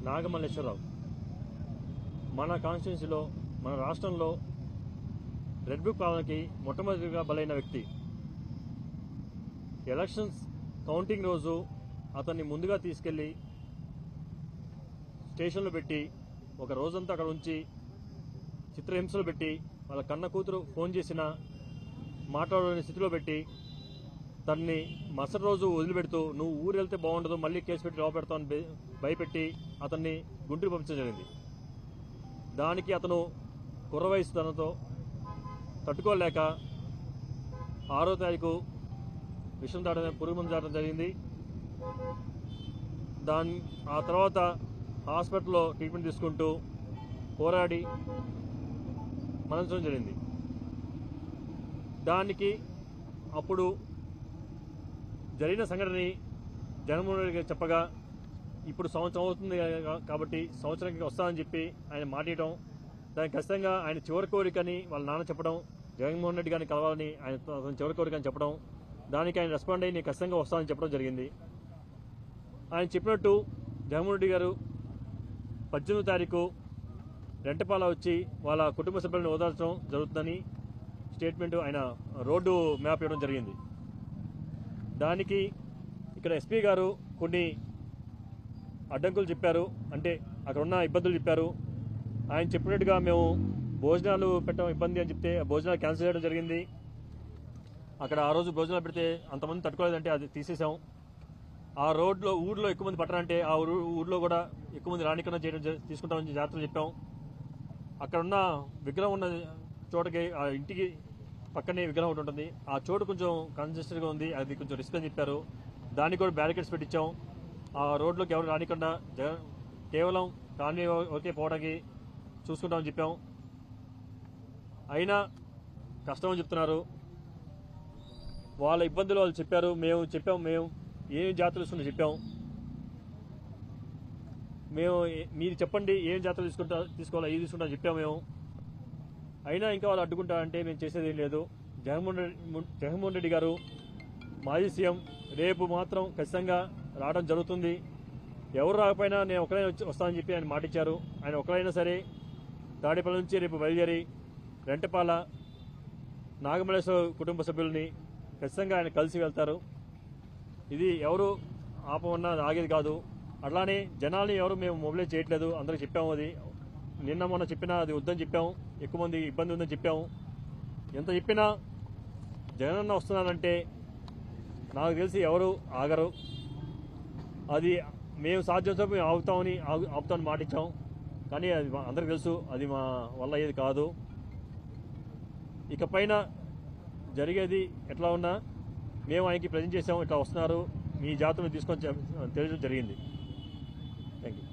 నాగమల్లేశ్వరరావు మన కాన్స్టిట్యున్సీలో మన రాష్ట్రంలో రెడ్ బుక్ పాలనకి మొట్టమొదటిగా బలైన వ్యక్తి. ఎలక్షన్స్ కౌంటింగ్ రోజు అతన్ని ముందుగా తీసుకెళ్లి స్టేషన్లో పెట్టి ఒక రోజంతా అక్కడ ఉంచి చిత్రహింసలు పెట్టి వాళ్ళ కన్న కూతురు ఫోన్ చేసినా మాట్లాడలేని స్థితిలో పెట్టి తనని మరుసటి రోజు వదిలిపెడుతూ నువ్వు ఊరు వెళ్తే బాగుండదు, మళ్ళీ కేసు పెట్టి లోపల పెడతామని భయపెట్టి అతన్ని గుంటూరు పంపించడం జరిగింది. దానికి అతను కుర్ర వయసు తనతో తట్టుకోలేక 6వ తారీఖు విషం దాటడం పురుగు మందు దాటడం జరిగింది. ఆ తర్వాత హాస్పిటల్లో ట్రీట్మెంట్ తీసుకుంటూ పోరాడి మరణించడం జరిగింది. దానికి అప్పుడు జరిగిన సంఘటనని జగన్మోహన్ రెడ్డి గారు చెప్పగా ఇప్పుడు సంవత్సరం అవుతుంది కాబట్టి సంవత్సరానికి వస్తానని చెప్పి ఆయన మాట్లాడటం, దానికి ఖచ్చితంగా ఆయన చివరి కోరికని వాళ్ళ నాన్న చెప్పడం, జగన్మోహన్ రెడ్డి గారిని కలవాలని ఆయన చివరి కోరికని చెప్పడం, దానికి ఆయన రెస్పాండ్ అయ్యి నేను ఖచ్చితంగా వస్తానని చెప్పడం జరిగింది. ఆయన చెప్పినట్టు జగన్మోహన్ రెడ్డి గారు 18వ తారీఖు రెంటపాల వచ్చి వాళ్ళ కుటుంబ సభ్యులను ఓదార్చడం జరుగుతుందని స్టేట్మెంట్ ఆయన రోడ్డు మ్యాప్ ఇవ్వడం జరిగింది. దానికి ఇక్కడ ఎస్పీ గారు కొన్ని అడ్డంకులు చెప్పారు, అంటే అక్కడ ఉన్న ఇబ్బందులు చెప్పారు. ఆయన చెప్పినట్టుగా మేము భోజనాలు పెట్టడం ఇబ్బంది అని చెప్తే భోజనాలు క్యాన్సిల్ చేయడం జరిగింది. అక్కడ ఆ రోజు భోజనాలు పెడితే అంతమంది తట్టుకోలేదంటే అది తీసేసాం. ఆ ఊర్లో ఎక్కువ మంది పట్టరంటే ఆ ఊర్లో కూడా ఎక్కువ మంది రానికన్నా చేయడం తీసుకుంటామని జాగ్రత్తలు చెప్పాం. అక్కడ ఉన్న విగ్రహం ఉన్న చోటకి ఆ ఇంటికి పక్కనే విగ్రహం ఒకటి ఉంటుంది, ఆ చోటు కొంచెం కన్జెస్టెడ్గా ఉంది, అది కొంచెం రిస్క్ అని చెప్పారు. దానికి కూడా బ్యారికేడ్స్ పెట్టించాం. ఆ రోడ్లోకి ఎవరు రానికుండా కేవలం కాలనీ ఒకే పోవడానికి చూసుకుంటామని చెప్పాం. అయినా కష్టమని చెప్తున్నారు. వాళ్ళ ఇబ్బందులు వాళ్ళు చెప్పారు, మేము ఏం జాగ్రత్తలు తీసుకుంటా చెప్పాం. మీరు చెప్పండి ఏం జాగ్రత్తలు తీసుకోవాలా ఇది తీసుకుంటా చెప్పాము మేము. అయినా ఇంకా వాళ్ళు అడ్డుకుంటారంటే మేము చేసేది ఏం లేదు. జగన్మోహన్ రెడ్డి గారు మాజీ సీఎం రేపు మాత్రం ఖచ్చితంగా రావడం జరుగుతుంది. ఎవరు రాకపోయినా నేను ఒకరైనా వస్తానని చెప్పి ఆయన మాటిచ్చారు. ఆయన ఒకరైనా సరే తాడేపల్లి నుంచి రేపు బయలుదేరి రెంటపాల నాగమల్లేశ్వర కుటుంబ సభ్యుల్ని ఖచ్చితంగా ఆయన కలిసి వెళ్తారు. ఇది ఎవరు ఆపమన్నా ఆగేది కాదు. అట్లానే జనాల్ని ఎవరు మేము మొబిలైజ్ చేయట్లేదు, అందరికి చెప్పాము. అది నిన్న మొన్న చెప్పినా అది వద్దని చెప్పాము, ఎక్కువ మంది ఇబ్బంది ఉందని చెప్పాము. ఎంత చెప్పినా జగనన్న వస్తున్నారంటే నాకు తెలిసి ఎవరు ఆగరు. అది మేము సాధ్యంతో మేము ఆపుతామని మాటిచ్చాం. కానీ అది అందరికి తెలుసు అది మా వల్ల అయ్యేది కాదు. ఇకపైన జరిగేది ఎట్లా ఉన్నా మేము ఆయనకి ప్రజెంట్ చేసాము, ఇట్లా వస్తున్నారు మీ జాతరను తీసుకొని తెలియడం జరిగింది. Thank you.